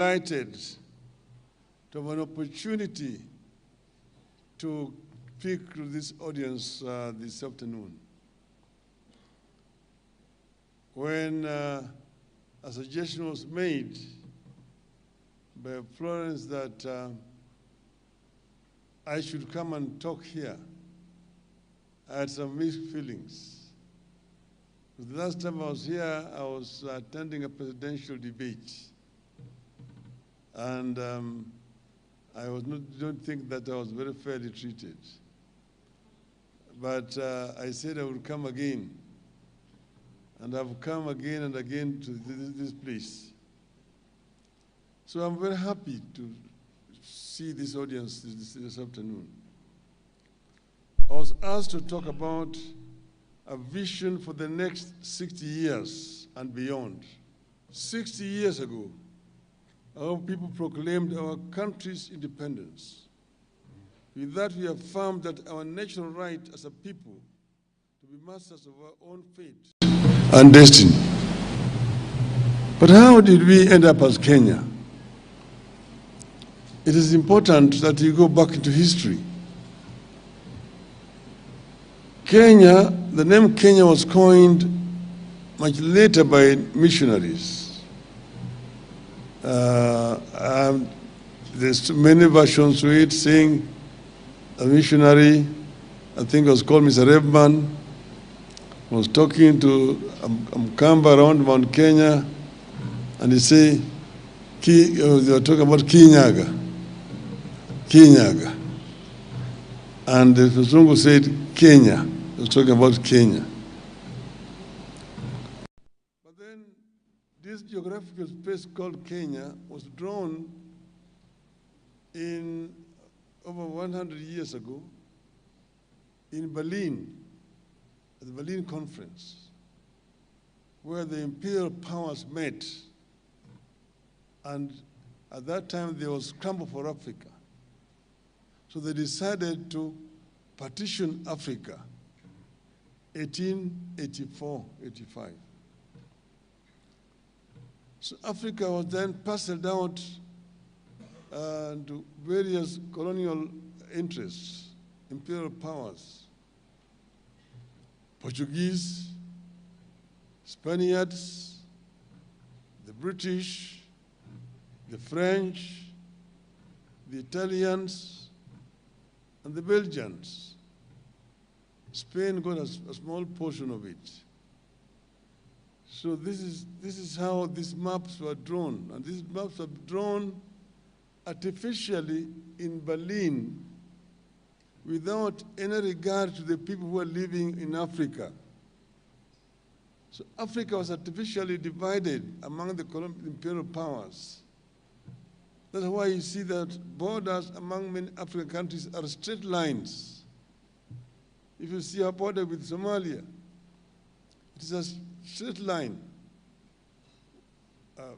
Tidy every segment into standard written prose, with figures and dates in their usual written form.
delighted to have an opportunity to speak to this audience this afternoon. When a suggestion was made by Florence that I should come and talk here, I had some mixed feelings. The last time I was here, I was attending a presidential debate. And I don't think that I was very fairly treated. But I said I would come again. And I've come again and again to this place. So I'm very happy to see this audience this afternoon. I was asked to talk about a vision for the next 60 years and beyond. 60 years ago, our people proclaimed our country's independence. With that, we affirmed that our natural right as a people to be masters of our own fate and destiny. But how did we end up as Kenya? It is important that you go back into history. Kenya, the name Kenya was coined much later by missionaries. There's many versions to it, saying a missionary, I think it was called Mr. Rebman, was talking to Mkamba around Mount Kenya, and he said, they were talking about Kinyaga. And the Zungu said Kenya. He was talking about Kenya. But then this geographical space called Kenya was drawn in over 100 years ago in Berlin, at the Berlin Conference, where the imperial powers met. And at that time, there was scramble for Africa. So they decided to partition Africa, 1884-85. So Africa was then parceled out to various colonial interests, imperial powers, Portuguese, Spaniards, the British, the French, the Italians, and the Belgians. Spain got a small portion of it. So this is how these maps were drawn. And these maps were drawn artificially in Berlin without any regard to the people who were living in Africa. So Africa was artificially divided among the imperial powers. That's why you see that borders among many African countries are straight lines. If you see a border with Somalia, it is a straight line.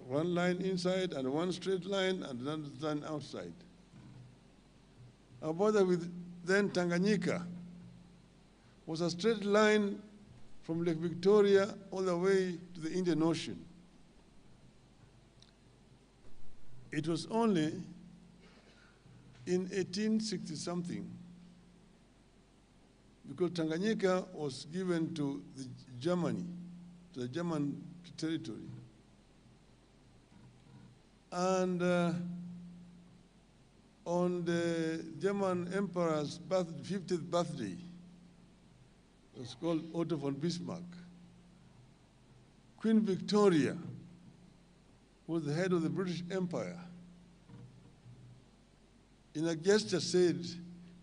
One line inside and one straight line and another line outside. Our border with then Tanganyika was a straight line from Lake Victoria all the way to the Indian Ocean. It was only in 1860-something, because Tanganyika was given to Germany, to the German territory. And on the German Emperor's 50th birthday, it was called Otto von Bismarck, Queen Victoria was the head of the British Empire. In a gesture said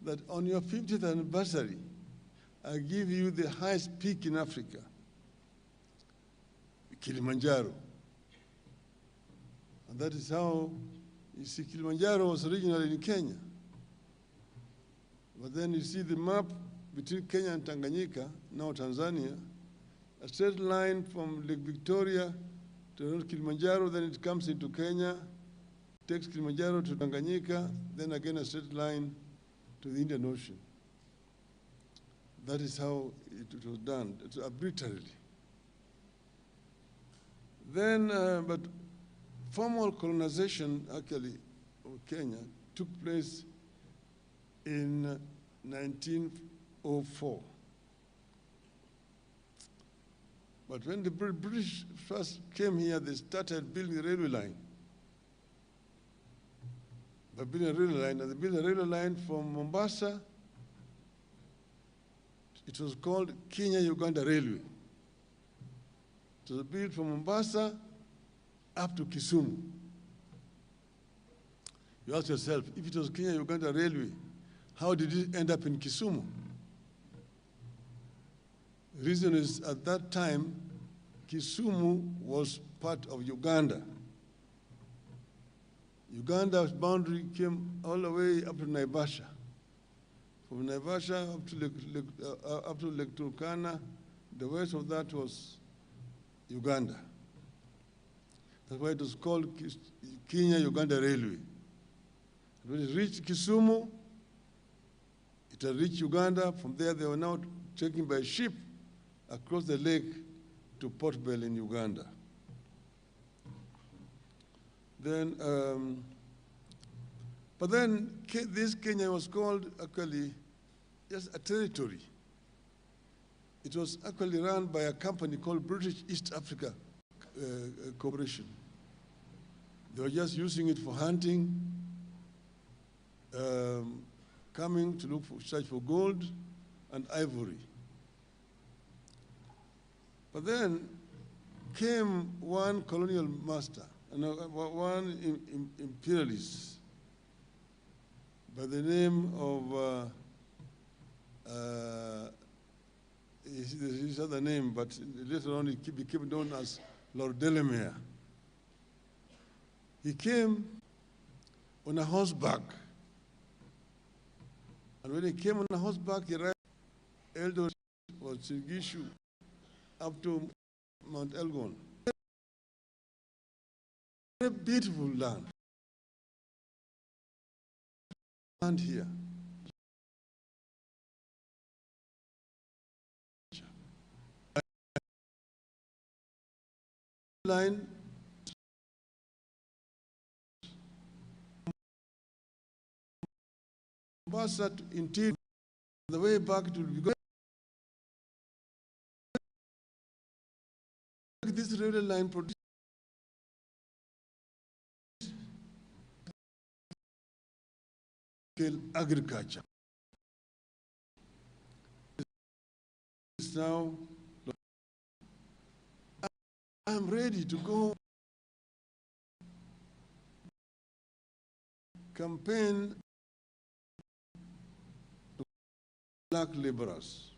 that on your 50th anniversary, I give you the highest peak in Africa, Kilimanjaro. And that is how, you see, Kilimanjaro was originally in Kenya. But then you see the map between Kenya and Tanganyika, now Tanzania, a straight line from Lake Victoria to Kilimanjaro, then it comes into Kenya, takes Kilimanjaro to Tanganyika, then again a straight line to the Indian Ocean. That is how it was done, arbitrarily. Then, but formal colonization, actually, of Kenya took place in 1904. But when the British first came here, they started building a railway line. By building a railway line, and they built a railway line from Mombasa. It was called Kenya-Uganda Railway. It was built from Mombasa up to Kisumu. You ask yourself, if it was Kenya-Uganda Railway, how did it end up in Kisumu? The reason is, at that time, Kisumu was part of Uganda. Uganda's boundary came all the way up to Naivasha. From Naivasha up to Lake Turkana, the west of that was Uganda. That's why it was called Kenya-Uganda Railway. When it reached Kisumu, it had reached Uganda. From there, they were now taken by ship across the lake to Port Bell in Uganda. Then, but then this Kenya was called actually just a territory. It was actually run by a company called British East Africa Corporation. They were just using it for hunting, coming to search for gold and ivory. But then came one colonial master, one imperialist by the name of, his other name, but later on he became known as Lord Delamere. He came on a horseback. And when he came on a horseback, he arrived Eldoret or Singishu up to Mount Elgon. A beautiful land. Land here. Line Mombasa to interior, the way back to be this railway line produced agriculture. It's now I'm ready to go campaign to black laborers.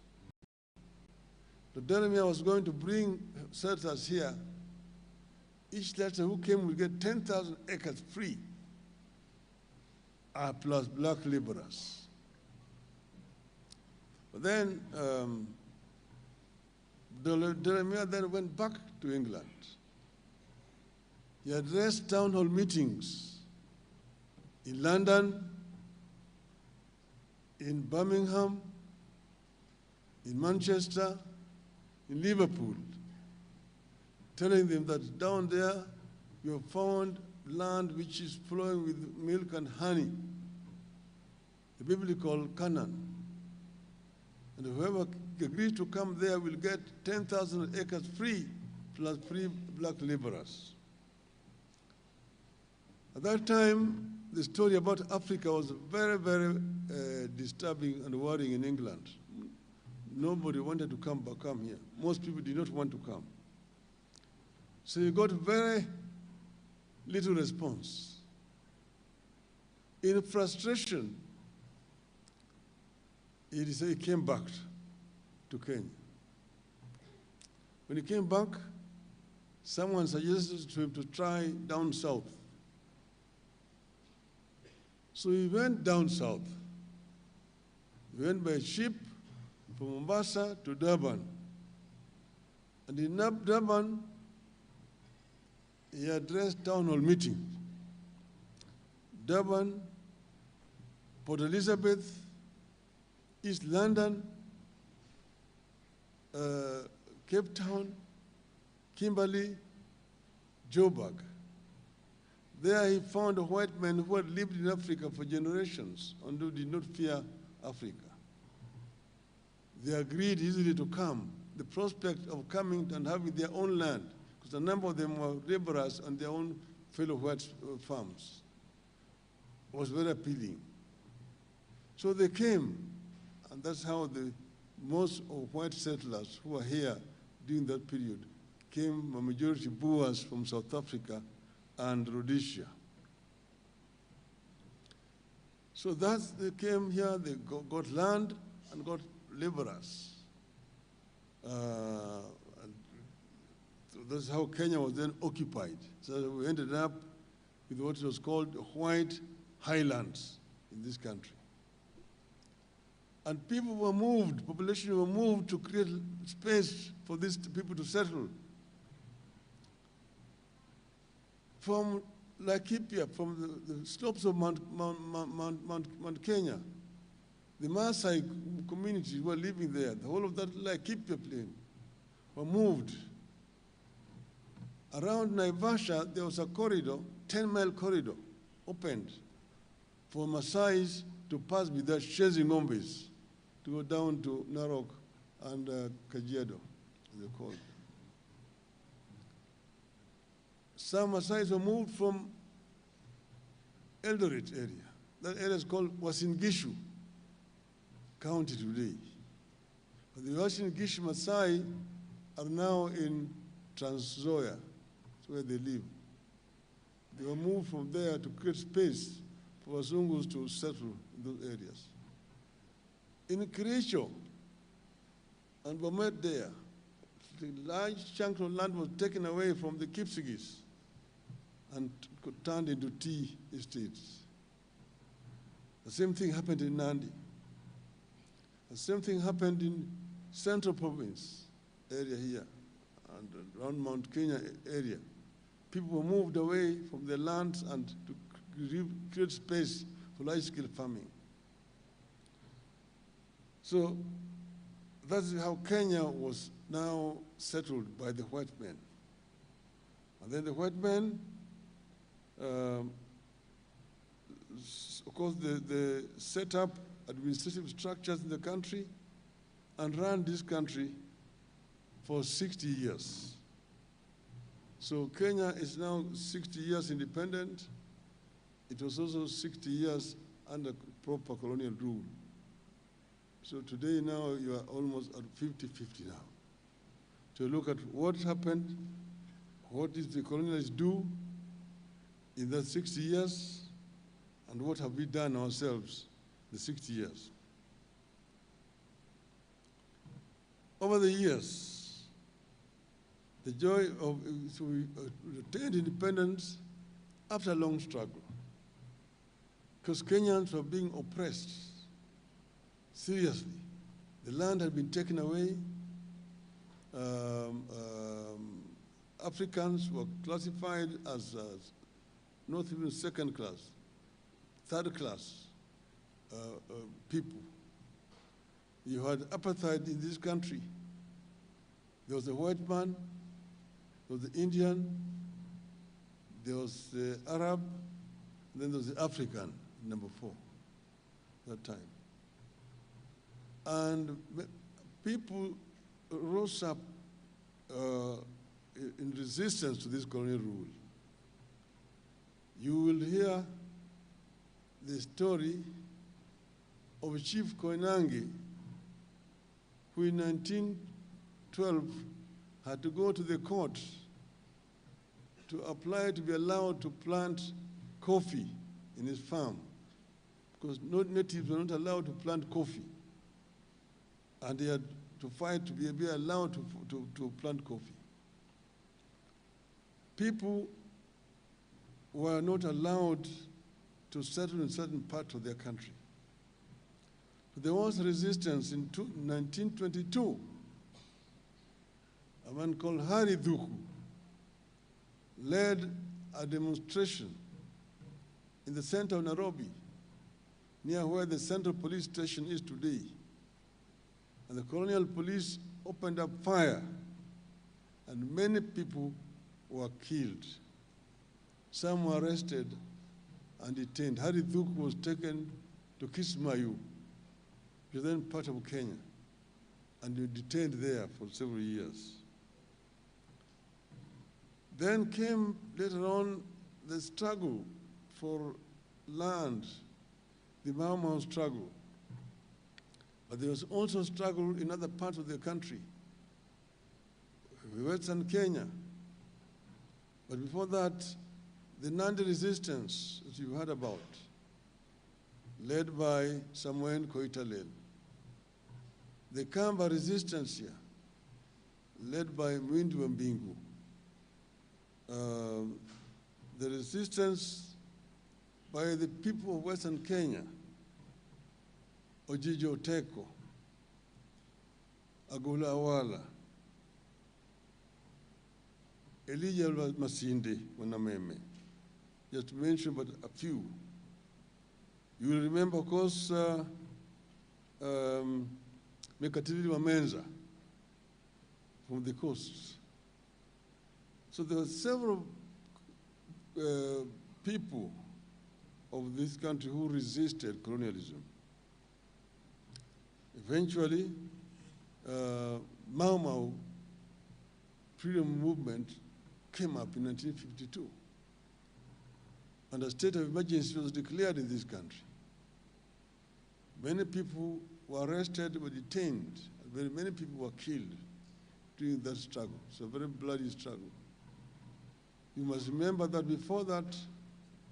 The Delamere was going to bring settlers here. Each settler who came will get 10,000 acres free, plus black laborers. But then Delamere then went back to England. He addressed town hall meetings in London, in Birmingham, in Manchester, in Liverpool, telling them that down there you have found land which is flowing with milk and honey, the biblical Canaan. And whoever agrees to come there will get 10,000 acres free, plus free black laborers. At that time, the story about Africa was very, very disturbing and worrying in England. Nobody wanted to come here. Most people did not want to come. So you got very little response. In frustration, he came back to Kenya. When he came back, someone suggested to him to try down south. So he went down south. He went by ship from Mombasa to Durban. And in Durban, he addressed town hall meeting. Durban, Port Elizabeth, East London, Cape Town, Kimberley, Joburg. There he found a white man who had lived in Africa for generations and who did not fear Africa. They agreed easily to come. The prospect of coming and having their own land, because a number of them were laborers on their own fellow white farms, was very appealing. So they came, and that's how most of white settlers who were here during that period came, a majority Boers from South Africa and Rhodesia. So they came here, they got land and got laborers. And so that's how Kenya was then occupied. So we ended up with what was called white highlands in this country. And people were moved, population were moved to create space for these people to settle. From Laikipia, from the slopes of Mount Kenya, the Maasai communities who were living there, the whole of that Laikipia plain, were moved. Around Naivasha, there was a corridor, 10-mile corridor, opened for Maasais to pass without chasing Ngombes, to go down to Narok and Kajiado, as they're called. Some Maasais were moved from Eldoret area. That area is called Uasin Gishu County today. But the Uasin Gishu Maasai are now in Trans Nzoia, that's where they live. They were moved from there to create space for Wazungus to settle in those areas. In Kericho and Bomet there, the large chunk of land was taken away from the Kipsigis and turned into tea estates. The same thing happened in Nandi. The same thing happened in Central Province area here and around Mount Kenya area. People were moved away from their lands and to create space for large-scale farming. So that's how Kenya was now settled by the white men. And then the white men, of course, they set up administrative structures in the country and ran this country for 60 years. So Kenya is now 60 years independent. It was also 60 years under proper colonial rule. So today now you are almost at 50-50 now. To look at what happened, what did the colonialists do in that 60 years, and what have we done ourselves in the 60 years. Over the years, the joy of, so we attained independence after a long struggle, because Kenyans were being oppressed seriously. The land had been taken away. Africans were classified as not even second class, third class people. You had apartheid in this country. There was a white man, there was the Indian, there was the Arab, and then there was the African, number 4, that time. And people rose up in resistance to this colonial rule. You will hear the story of Chief Koinange, who in 1912 had to go to the court to apply to be allowed to plant coffee in his farm, because no natives were not allowed to plant coffee. And he had to fight to be allowed to plant coffee. People were not allowed to settle in certain parts of their country. But there was resistance in 1922. A man called Hari Dhuku led a demonstration in the center of Nairobi, near where the Central Police Station is today. And the colonial police opened up fire, and many people were killed. Some were arrested and detained. Harry Thuk was taken to Kismayu, which is then part of Kenya, and he was detained there for several years. Then came later on the struggle for land, the Mau Mau struggle. But there was also struggle in other parts of the country, Western Kenya. But before that, the Nandi resistance that you heard about, led by Samuel Koitalel. The Kamba resistance here, led by Mwindu Mbingu. The resistance by the people of Western Kenya, Ojijo Teko, Agula Awala, Elijah Masinde Wanameme, just to mention but a few. You will remember, of course, Mekatili Wamenza from the coast. So there were several people of this country who resisted colonialism. Eventually, Mau Mau freedom movement came up in 1952. And a state of emergency was declared in this country. Many people were arrested, were detained, and very many people were killed during that struggle. It's a very bloody struggle. You must remember that before that,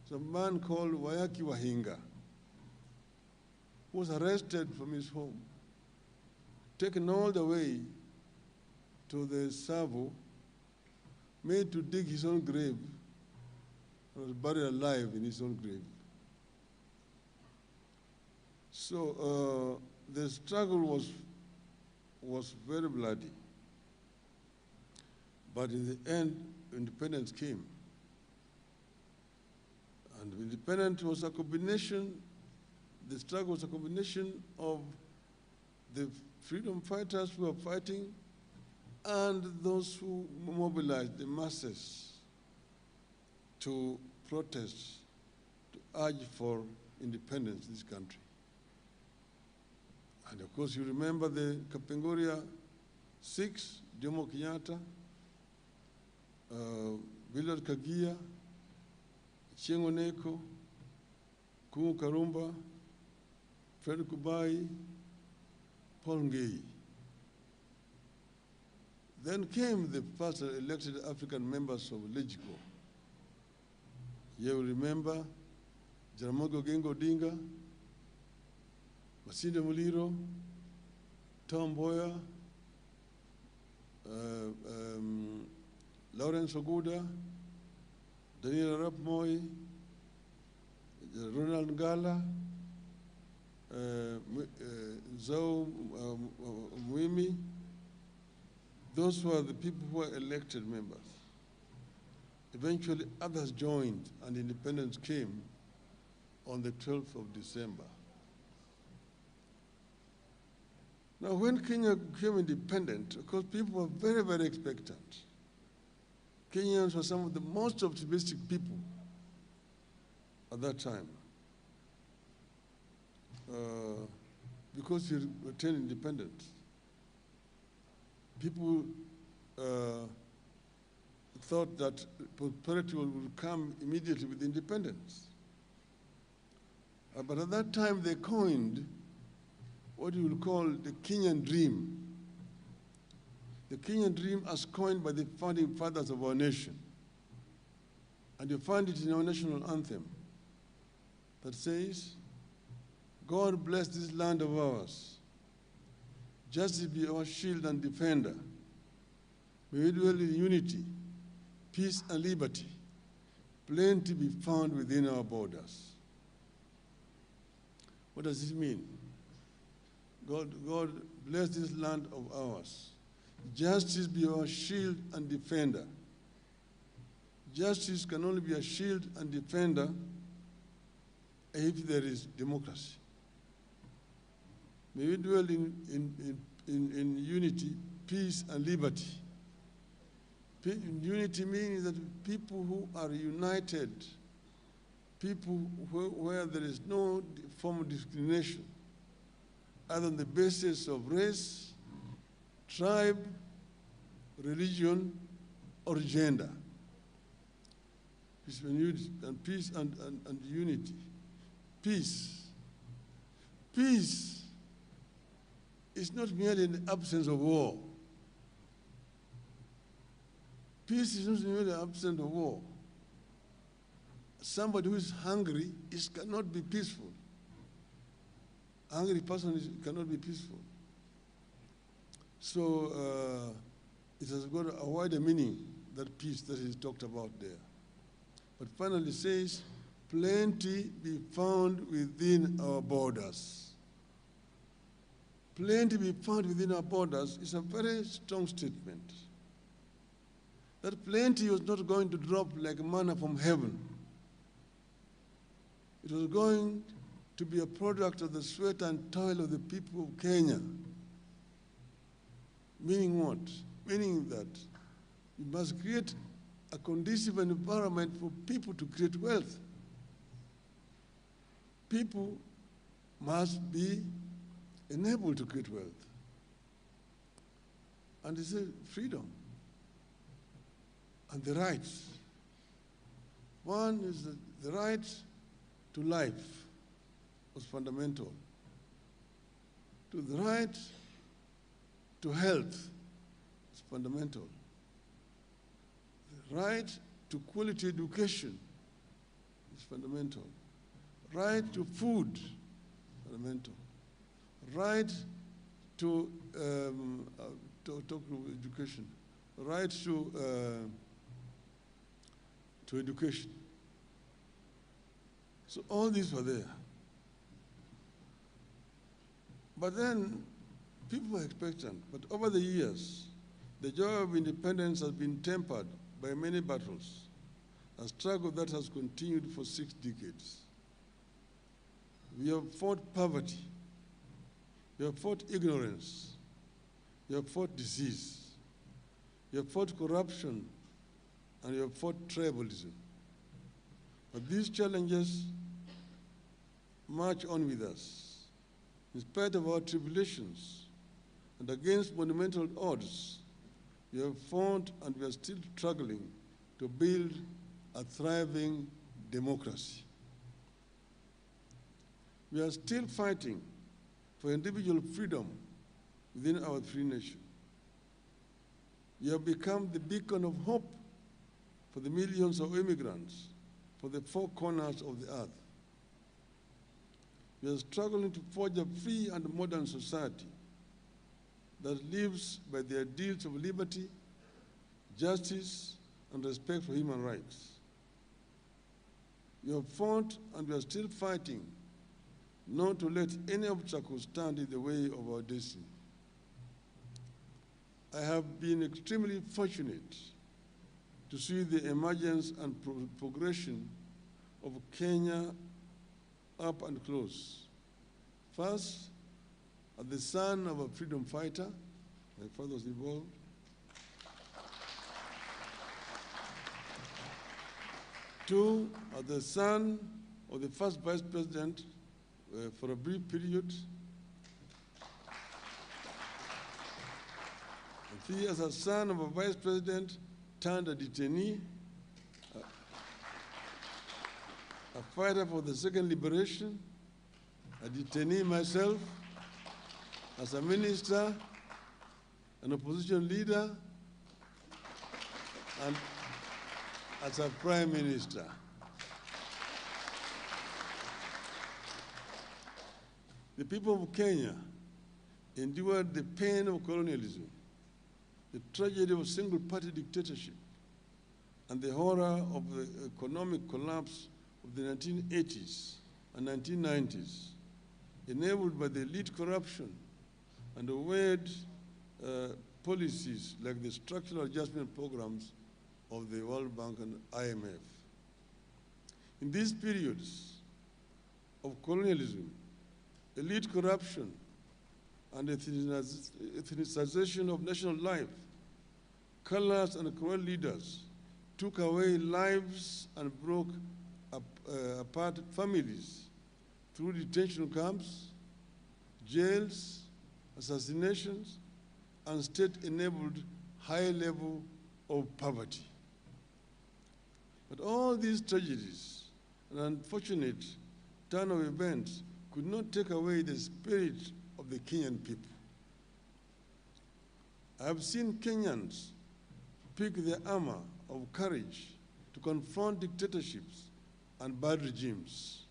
there's a man called Wayaki Wahinga who was arrested from his home, taken all the way to the Savo, made to dig his own grave, and was buried alive in his own grave. So the struggle was very bloody. But in the end, independence came. And independence was a combination, the struggle was a combination of the freedom fighters who were fighting and those who mobilized the masses to protest, to urge for independence in this country. And of course, you remember the Kapenguria 6, Jomo Kenyatta, Willard Kagia, Chieng' Oneko, Kungu Karumba, Fred Kubai, Paul Ngei. Then came the first elected African members of LEGICO. You will remember Jaramogi Oginga Odinga, Masinde Muliro, Tom Mboya, Lawrence Oguda, Daniel Arap Moi, Ronald Ngala, Zhou Muimi. Those were the people who were elected members. Eventually, others joined, and independence came on the 12th of December. Now, when Kenya became independent, of course, people were very, very expectant. Kenyans were some of the most optimistic people at that time because we attained independence. People thought that prosperity would come immediately with independence. But at that time, they coined what you would call the Kenyan dream. The Kenyan dream as coined by the founding fathers of our nation. And you find it in our national anthem that says, God bless this land of ours. Justice be our shield and defender. May we dwell in unity, peace and liberty. Plenty be found within our borders. What does this mean? God bless this land of ours. Justice be our shield and defender. Justice can only be a shield and defender if there is democracy. May we dwell in unity, peace, and liberty. Unity means that people who are united, people where there is no form of discrimination, either on the basis of race, tribe, religion, or gender. Peace and unity, and peace and unity. Peace. Peace is not merely the absence of war. Peace is not merely the absence of war. Somebody who is hungry cannot be peaceful. A hungry person cannot be peaceful. So it has got a wider meaning, that peace that is talked about there. But finally it says, plenty be found within our borders. Plenty be found within our borders is a very strong statement. That plenty was not going to drop like manna from heaven. It was going to be a product of the sweat and toil of the people of Kenya. Meaning what? Meaning that we must create a conducive environment for people to create wealth. People must be enabled to create wealth. And they say freedom and the rights. One is the right to life was fundamental. To the right to health is fundamental. The right to quality education is fundamental. Right to food, fundamental. Right to education. Right to education. So all these were there. But then people were expectant. But over the years, the joy of independence has been tempered by many battles, a struggle that has continued for 6 decades. We have fought poverty. We have fought ignorance. We have fought disease. We have fought corruption. And we have fought tribalism. But these challenges march on with us. In spite of our tribulations and against monumental odds, we have fought and we are still struggling to build a thriving democracy. We are still fighting for individual freedom within our free nation. We have become the beacon of hope for the millions of immigrants for the 4 corners of the earth. We are struggling to forge a free and modern society that lives by the ideals of liberty, justice, and respect for human rights. We have fought and we are still fighting not to let any obstacle stand in the way of our destiny. I have been extremely fortunate to see the emergence and progression of Kenya up and close. First, as the son of a freedom fighter, my father was involved. Two, as the son of the first vice president for a brief period. And 3, as a son of a vice president turned a detainee, a fighter for the second liberation, a detainee myself, as a minister, an opposition leader, and as a prime minister. The people of Kenya endured the pain of colonialism, the tragedy of single-party dictatorship, and the horror of the economic collapse of the 1980s and 1990s, enabled by the elite corruption and the weird policies like the structural adjustment programs of the World Bank and IMF. In these periods of colonialism, elite corruption, and ethnicization of national life callous and cruel leaders took away lives and broke apart families through detention camps, jails, assassinations, and state-enabled high level of poverty. But all these tragedies and unfortunate turn of events could not take away the spirit of the Kenyan people. I have seen Kenyans pick their armor of courage to confront dictatorships and bad regimes.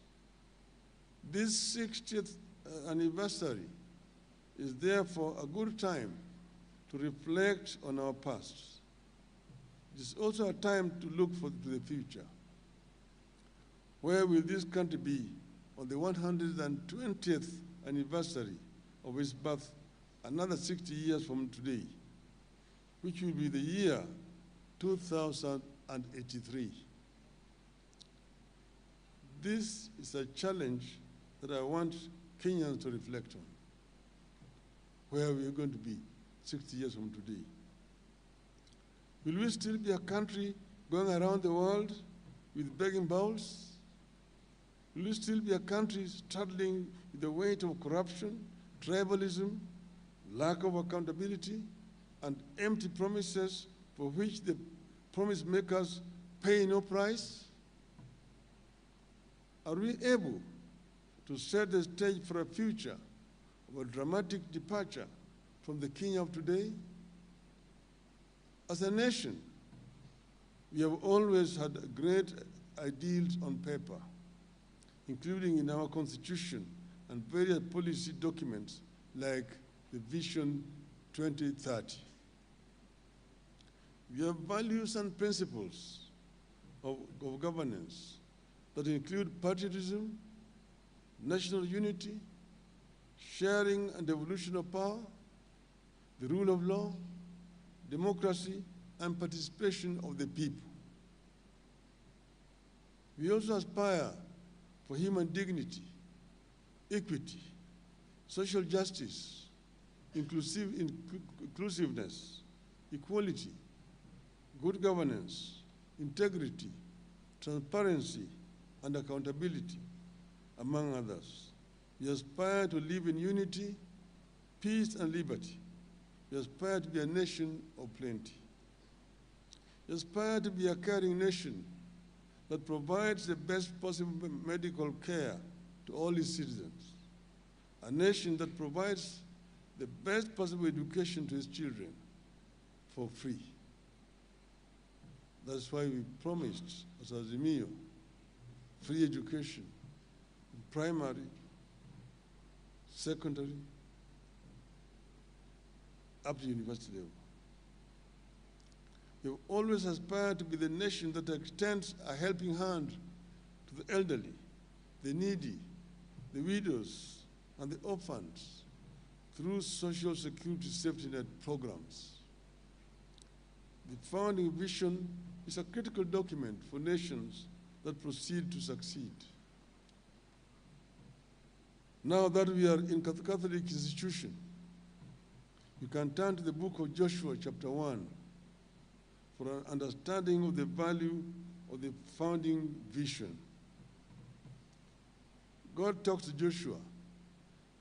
This 60th anniversary is therefore a good time to reflect on our past. It is also a time to look to the future. Where will this country be on the 120th anniversary of its birth, another 60 years from today, which will be the year 2083? This is a challenge that I want Kenyans to reflect on. Where are we going to be 60 years from today? Will we still be a country going around the world with begging bowls? Will we still be a country struggling with the weight of corruption, tribalism, lack of accountability, and empty promises for which the promise makers pay no price? Are we able to set the stage for a future of a dramatic departure from the Kenya of today? As a nation, we have always had great ideals on paper, including in our constitution and various policy documents like the Vision 2030. We have values and principles of governance that include patriotism, national unity, sharing and devolution of power, the rule of law, democracy, and participation of the people. We also aspire for human dignity, equity, social justice, inclusiveness, equality, good governance, integrity, transparency, and accountability, among others. We aspire to live in unity, peace, and liberty. We aspire to be a nation of plenty. We aspire to be a caring nation that provides the best possible medical care to all its citizens. A nation that provides the best possible education to its children for free. That's why we promised, as Azimio, free education in primary, secondary, up to university level. We have always aspired to be the nation that extends a helping hand to the elderly, the needy, the widows, and the orphans through social security safety net programs. The founding vision is a critical document for nations that proceed to succeed. Now that we are in Catholic institution, you can turn to the book of Joshua, chapter 1, for an understanding of the value of the founding vision. God talks to Joshua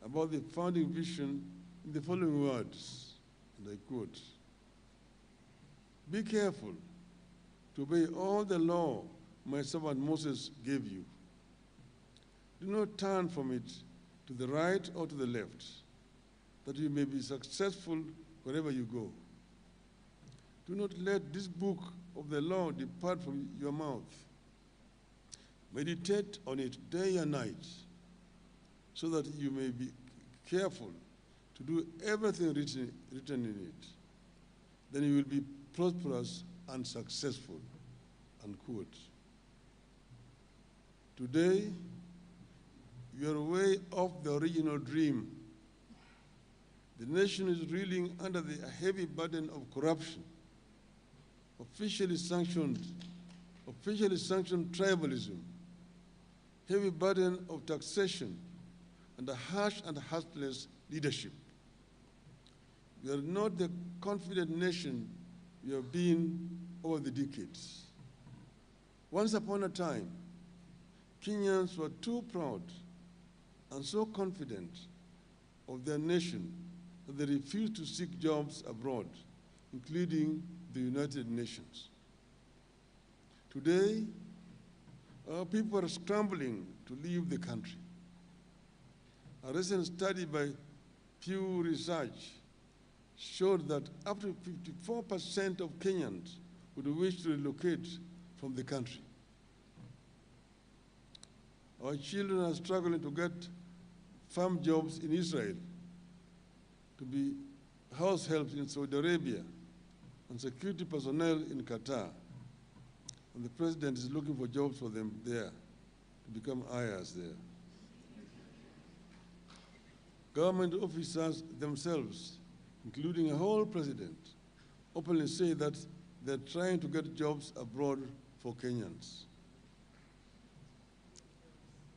about the founding vision in the following words, and I quote, "Be careful to obey all the law my servant Moses gave you. Do not turn from it to the right or to the left, that you may be successful wherever you go. Do not let this book of the law depart from your mouth. Meditate on it day and night, so that you may be careful to do everything written in it. Then you will be prosperous and successful." Unquote. Today, we are way off the original dream. The nation is reeling under the heavy burden of corruption, officially sanctioned tribalism, heavy burden of taxation, and a harsh and heartless leadership. We are not the confident nation we have been over the decades. Once upon a time, Kenyans were too proud and so confident of their nation that they refused to seek jobs abroad, including the United Nations. Today, our people are scrambling to leave the country. A recent study by Pew Research showed that up to 54% of Kenyans would wish to relocate from the country. Our children are struggling to get farm jobs in Israel, to be house helps in Saudi Arabia, and security personnel in Qatar. And the president is looking for jobs for them there, to become ayahs there. Government officers themselves, including a whole president, openly say that they're trying to get jobs abroad for Kenyans.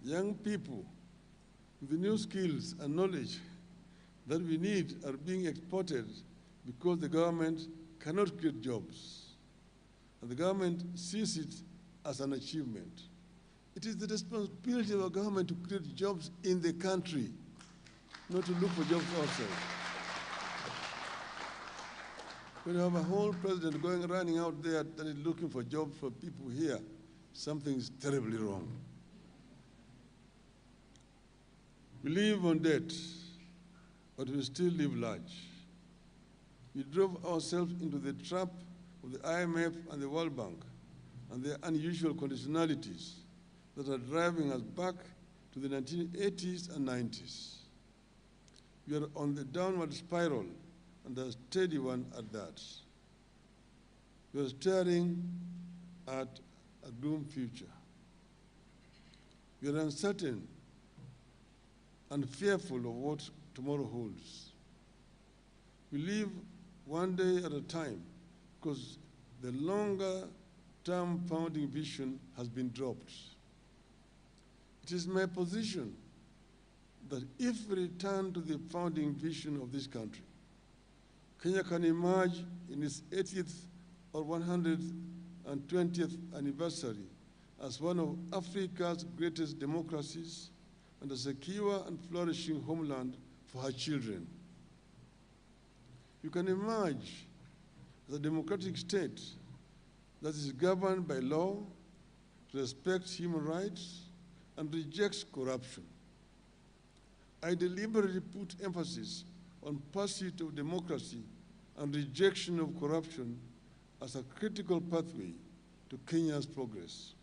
Young people with the new skills and knowledge that we need are being exported because the government cannot create jobs. And the government sees it as an achievement. It is the responsibility of a government to create jobs in the country, not to look for jobs outside. When you have a whole president running out there that is looking for jobs for people here, something is terribly wrong. We live on debt, but we still live large. We drove ourselves into the trap of the IMF and the World Bank and their unusual conditionalities that are driving us back to the 1980s and 90s. We are on the downward spiral, and a steady one at that. We are staring at a doomed future. We are uncertain and fearful of what tomorrow holds. We live one day at a time because the longer-term founding vision has been dropped. It is my position that if we return to the founding vision of this country, Kenya can emerge in its 80th or 120th anniversary as one of Africa's greatest democracies and a secure and flourishing homeland for her children. You can emerge as a democratic state that is governed by law, respects human rights, and rejects corruption. I deliberately put emphasis on pursuit of democracy and rejection of corruption as a critical pathway to Kenya's progress.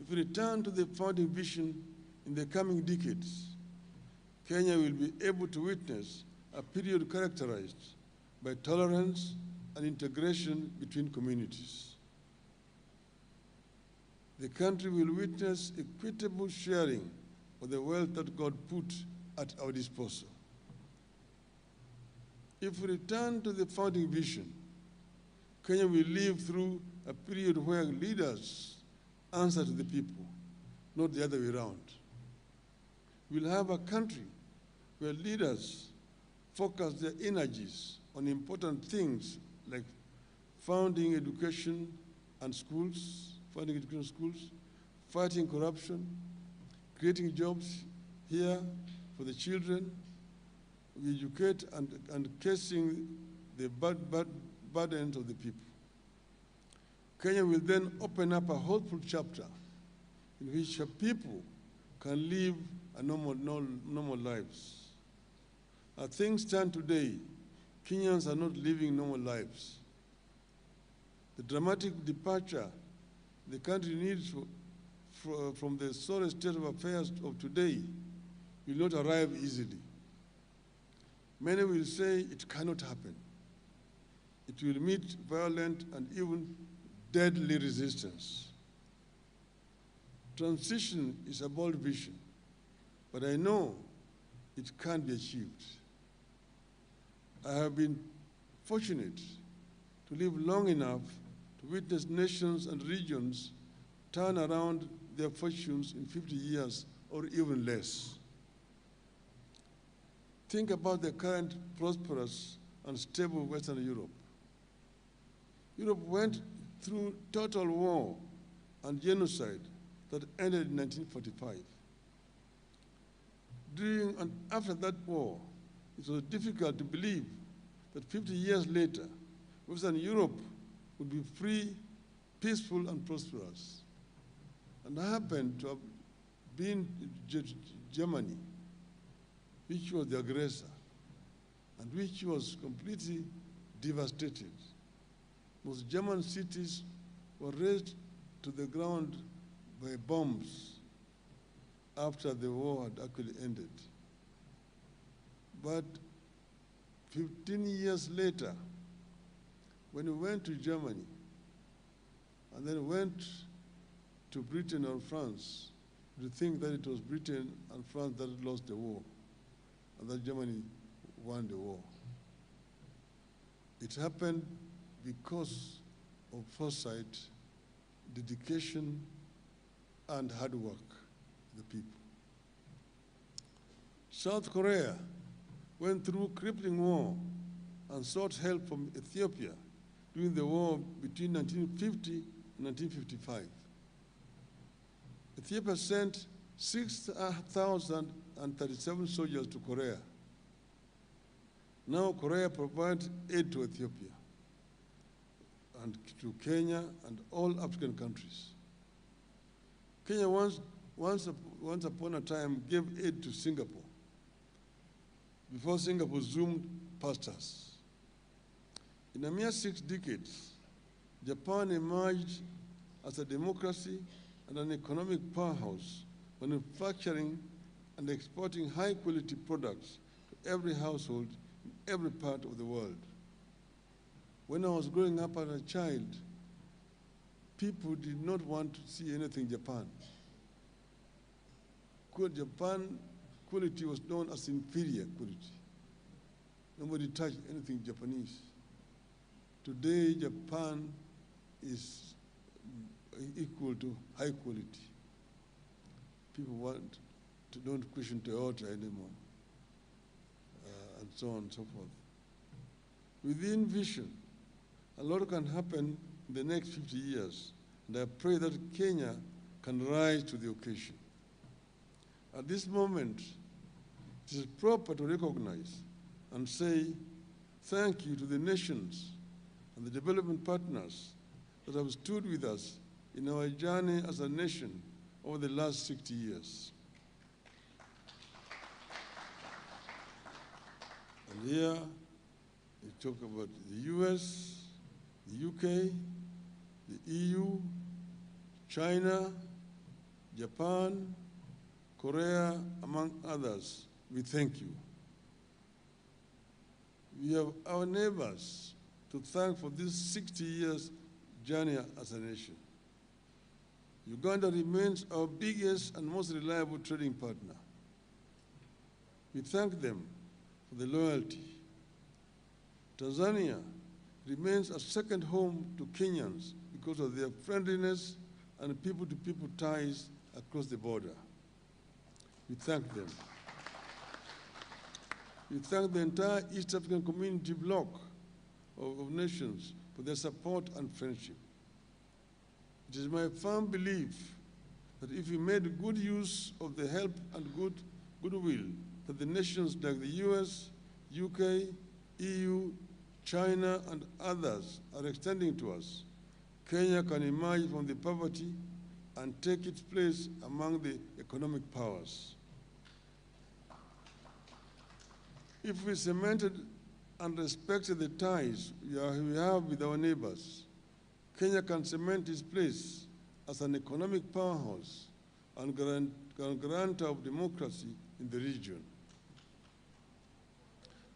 If we return to the founding vision in the coming decades, Kenya will be able to witness a period characterized by tolerance and integration between communities. The country will witness equitable sharing of the wealth that God put at our disposal. If we return to the founding vision, Kenya will live through a period where leaders answer to the people, not the other way around. We'll have a country where leaders focus their energies on important things like funding education and schools, fighting corruption, creating jobs here for the children. We educate and casing the burdens of the people. Kenya will then open up a hopeful chapter in which people can live a normal lives. As things stand today, Kenyans are not living normal lives. The dramatic departure the country needs from the sorry state of affairs of today will not arrive easily. Many will say it cannot happen. It will meet violent and even deadly resistance. Transition is a bold vision, but I know it can be achieved. I have been fortunate to live long enough to witness nations and regions turn around their fortunes in 50 years or even less. Think about the current prosperous and stable Western Europe. Europe went through total war and genocide that ended in 1945. During and after that war, it was difficult to believe that 50 years later, Western Europe would be free, peaceful, and prosperous. And I happened to have been in Germany, which was the aggressor, and which was completely devastated. Most German cities were razed to the ground by bombs after the war had actually ended. But 15 years later, when we went to Germany, and then went to Britain or France, to think that it was Britain and France that had lost the war, and that Germany won the war. It happened because of foresight, dedication, and hard work of the people. South Korea went through crippling war and sought help from Ethiopia during the war between 1950 and 1955. Ethiopia sent 6,037 soldiers to Korea. Now Korea provides aid to Ethiopia and to Kenya and all African countries. Kenya once upon a time gave aid to Singapore before Singapore zoomed past us. In a mere 6 decades, Japan emerged as a democracy and an economic powerhouse, manufacturing and exporting high-quality products to every household in every part of the world. When I was growing up as a child, people did not want to see anything Japan. Japan quality was known as inferior quality. Nobody touched anything Japanese. Today, Japan is equal to high quality. People don't question Toyota anymore, and so on and so forth. Within vision, a lot can happen in the next 50 years, and I pray that Kenya can rise to the occasion. At this moment, it is proper to recognize and say thank you to the nations and the development partners that have stood with us in our journey as a nation over the last 60 years. And here, we talk about the US, the UK, the EU, China, Japan, Korea, among others. We thank you. We have our neighbors to thank for this 60 years journey as a nation. Uganda remains our biggest and most reliable trading partner. We thank them for the loyalty. Tanzania remains a second home to Kenyans because of their friendliness and people-to-people ties across the border. We thank them. We thank the entire East African community bloc of nations for their support and friendship. It is my firm belief that if we made good use of the help and goodwill that the nations like the US, UK, EU, China, and others are extending to us, Kenya can emerge from the poverty and take its place among the economic powers. If we cemented and respected the ties we have with our neighbors, Kenya can cement its place as an economic powerhouse and guarantor of democracy in the region.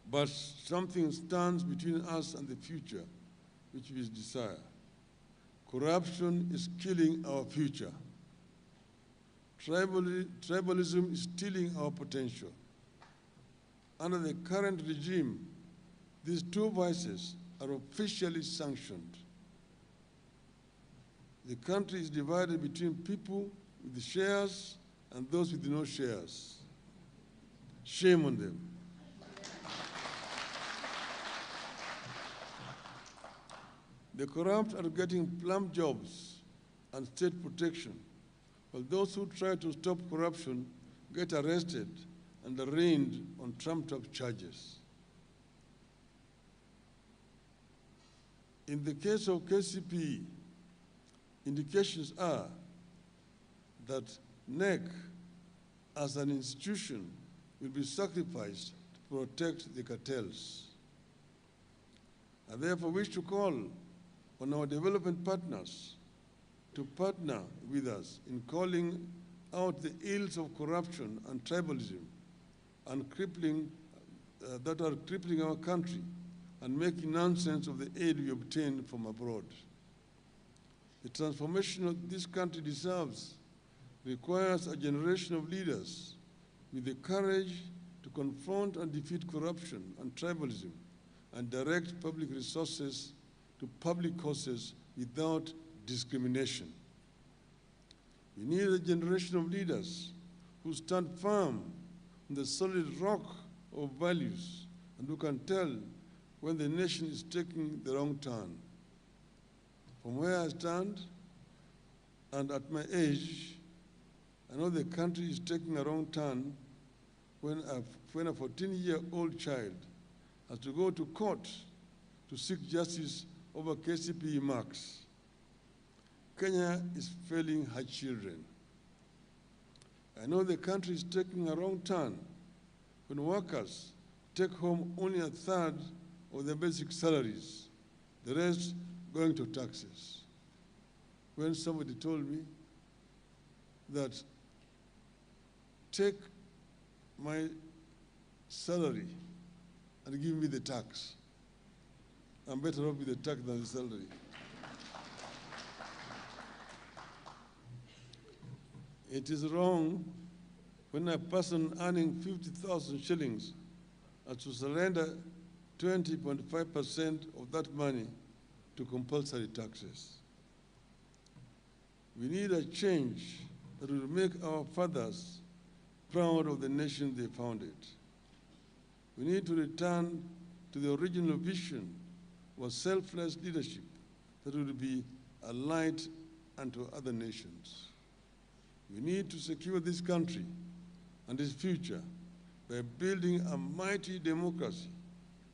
But something stands between us and the future, which we desire. Corruption is killing our future. Tribalism is stealing our potential. Under the current regime, these two vices are officially sanctioned. The country is divided between people with the shares and those with no shares. Shame on them. The corrupt are getting plum jobs and state protection, while those who try to stop corruption get arrested and arraigned on trumped-up charges. In the case of KCPE, indications are that NEC as an institution will be sacrificed to protect the cartels. I therefore wish to call on our development partners to partner with us in calling out the ills of corruption and tribalism and that are crippling our country and making nonsense of the aid we obtain from abroad. The transformation of this country deserves requires a generation of leaders with the courage to confront and defeat corruption and tribalism and direct public resources to public causes without discrimination. We need a generation of leaders who stand firm on the solid rock of values and who can tell when the nation is taking the wrong turn. From where I stand and at my age, I know the country is taking a wrong turn when a 14-year-old child has to go to court to seek justice over KCPE marks. Kenya is failing her children. I know the country is taking a wrong turn when workers take home only a third of their basic salaries, the rest going to taxes. When somebody told me that take my salary and give me the tax, I'm better off with the tax than the salary. It is wrong when a person earning 50,000 shillings has to surrender 20.5% of that money to compulsory taxes. We need a change that will make our fathers proud of the nation they founded. We need to return to the original vision of selfless leadership that will be a light unto other nations. We need to secure this country and its future by building a mighty democracy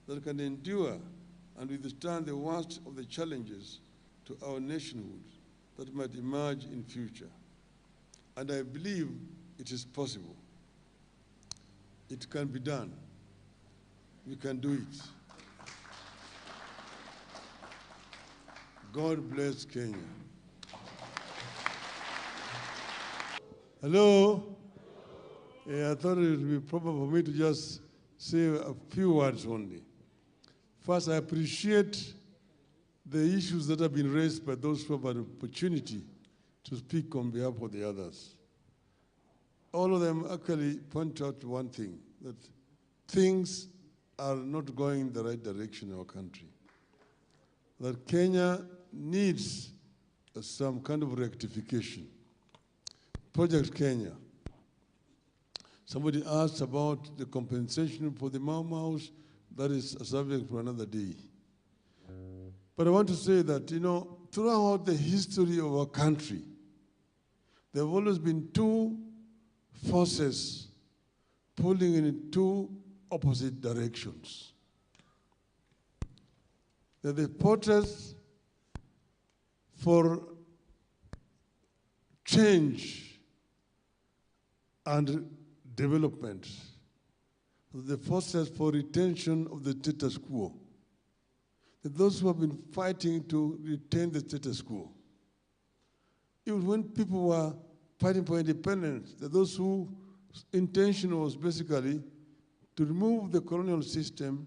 that can endure and withstand the worst of the challenges to our nationhood that might emerge in future. And I believe it is possible. It can be done. We can do it. God bless Kenya. Hello? I thought it would be proper for me to just say a few words only. First, I appreciate the issues that have been raised by those who have an opportunity to speak on behalf of the others. All of them actually point out one thing, that things are not going in the right direction in our country. That Kenya needs some kind of rectification. Project Kenya. Somebody asked about the compensation for the Mau Maus. That is a subject for another day. But I want to say that, throughout the history of our country, there have always been two forces pulling in two opposite directions. They're the protest for change and development, the forces for retention of the status quo. Those who have been fighting to retain the status quo. Even when people were fighting for independence, those whose intention was basically to remove the colonial system,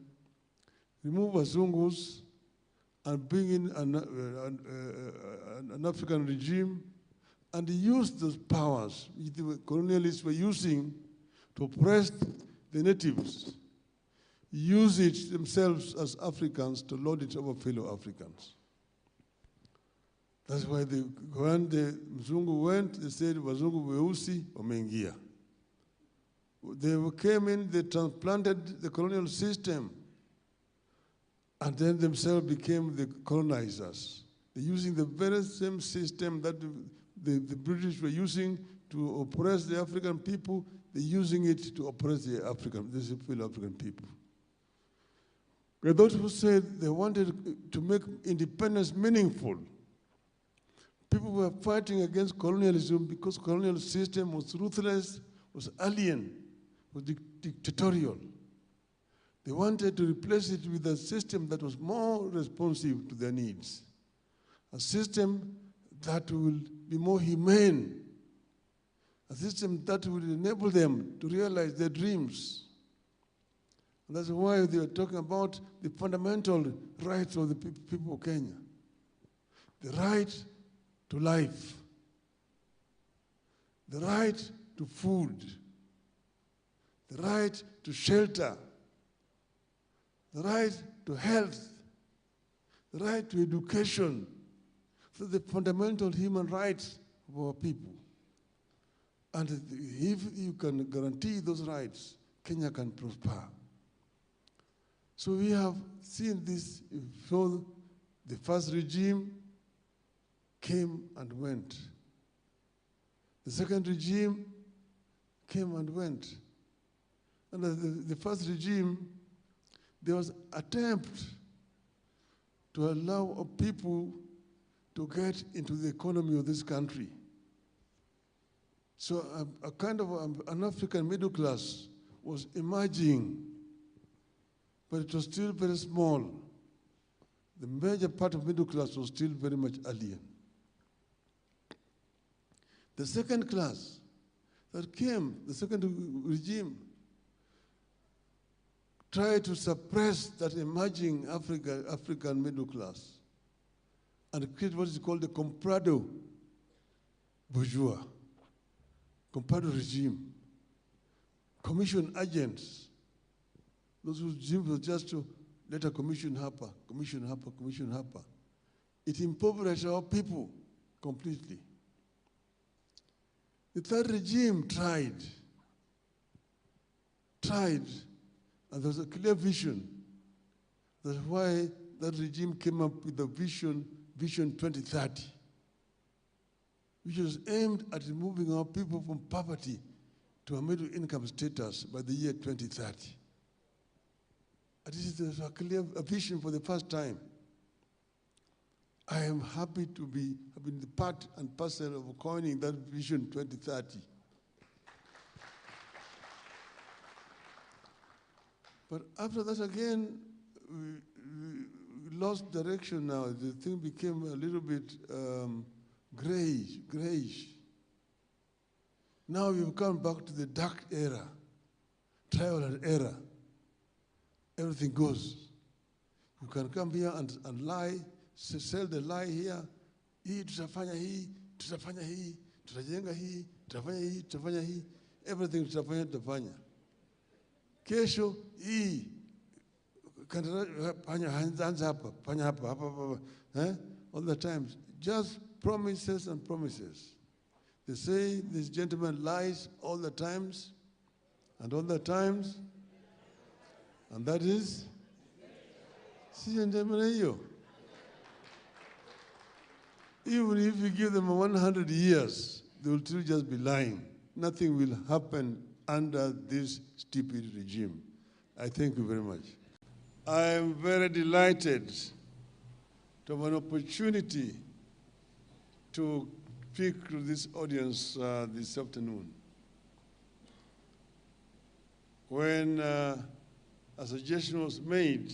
remove Wazungus, and bring in an African regime, and use those powers which the colonialists were using to oppress the natives, use it themselves as Africans to lord it over fellow Africans. That's why when the Mzungu went, they said, Wazungu weusi wameingia. They came in, they transplanted the colonial system, and then themselves became the colonizers. They're using the very same system that the British were using to oppress the African people. They're using it to oppress the fellow African people. But those who said they wanted to make independence meaningful, people were fighting against colonialism because colonial system was ruthless, was alien, was dictatorial. They wanted to replace it with a system that was more responsive to their needs, a system that will be more humane, a system that will enable them to realize their dreams. And that's why they were talking about the fundamental rights of the people of Kenya. The right to life, the right to food, the right to shelter, the right to health, the right to education. So the fundamental human rights of our people. And if you can guarantee those rights, Kenya can prosper. So we have seen this. So the first regime came and went. The second regime came and went. Under the first regime, there was an attempt to allow people to get into the economy of this country. So a kind of an African middle class was emerging, but it was still very small. The major part of middle class was still very much alien. The second class that came, the second regime, tried to suppress that emerging African middle class and create what is called the comprado bourgeois, comprado regime, commission agents. Those whose regime was just to let a commission happen, commission happen, commission happen. It impoverished our people completely. The third regime tried, and there was a clear vision. That's why that regime came up with the Vision 2030, which was aimed at removing our people from poverty to a middle income status by the year 2030. And this is a clear vision for the first time. I am happy to be having the part and parcel of coining that Vision 2030. But after that again, we lost direction now. The thing became a little bit grayish. Now we've come back to the dark era, trial and error. Everything goes. You can come here and lie, sell the lie here. Hii tutafanya hii, tutafanya hii, tutajenga hii, tutafanya hii, tutafanya hii. Everything tutafanya. Kesho hii, panya hapa, panya hapa. All the time, just promises and promises. They say this gentleman lies all the times, and all the times, and that is, even if you give them 100 years, they will still just be lying. Nothing will happen under this stupid regime. I thank you very much. I am very delighted to have an opportunity to speak to this audience this afternoon. When a suggestion was made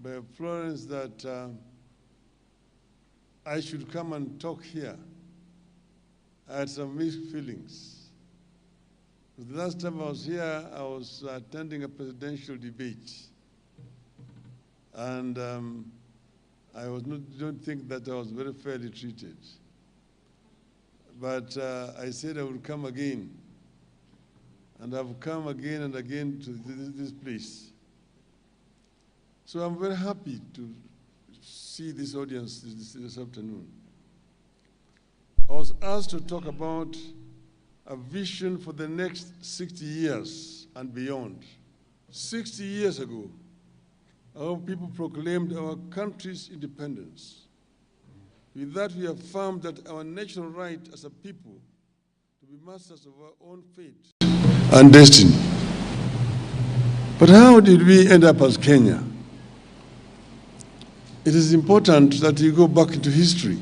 by Florence that I should come and talk here, I had some mixed feelings. The last time I was here, I was attending a presidential debate. And I don't think that I was very fairly treated. But I said I would come again. And I've come again and again to this place. So I'm very happy to see this audience this afternoon. I was asked to talk about a vision for the next 60 years and beyond. 60 years ago, our people proclaimed our country's independence. With that, we affirmed that our natural right as a people to be masters of our own fate and destiny. But how did we end up as Kenya? It is important that you go back into history.